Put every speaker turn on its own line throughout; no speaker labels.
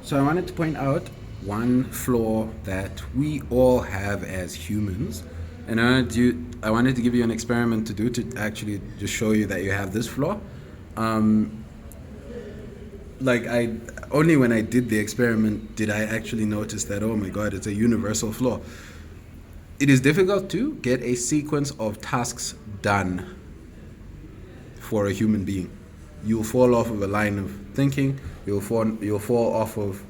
So I wanted to point out one flaw that we all have as humans, and I wanted to give you an experiment to do to actually just show you that you have this flaw. Um, like I only when I did the experiment did I actually notice that, oh my god, it's a universal flaw. It is difficult to get a sequence of tasks done for a human being. You'll fall off of a line of thinking. You'll fall off of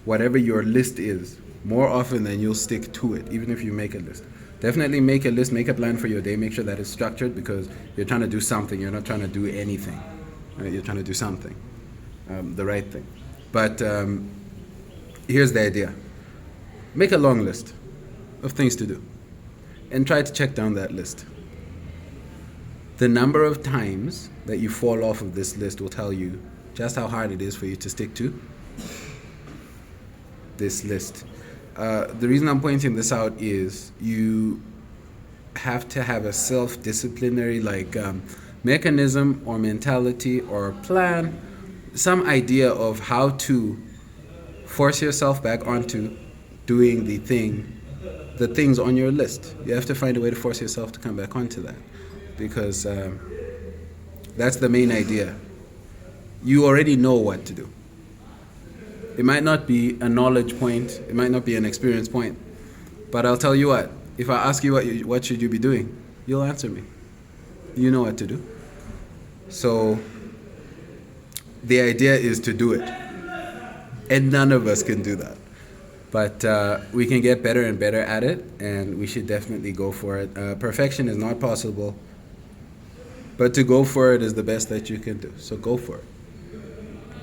whatever your list is more often than you'll stick to it, even if you make a list. Definitely make a list, make a plan for your day, make sure that it's structured because you're trying to do something. You're not trying to do anything. Right? You're trying to do something, the right thing. But here's the idea: make a long list of things to do, and try to check down that list. The number of times that you fall off of this list will tell you just how hard it is for you to stick to this list. The reason I'm pointing this out is you have to have a self-disciplinary mechanism or mentality or plan, some idea of how to force yourself back onto doing the things on your list. You have to find a way to force yourself to come back onto that because that's the main idea. You already know what to do. It might not be a knowledge point, it might not be an experience point, but I'll tell you what, if I ask you what should you be doing, you'll answer me. You know what to do. So the idea is to do it. And none of us can do that. But we can get better and better at it, and we should definitely go for it. Perfection is not possible, but to go for it is the best that you can do. So go for it.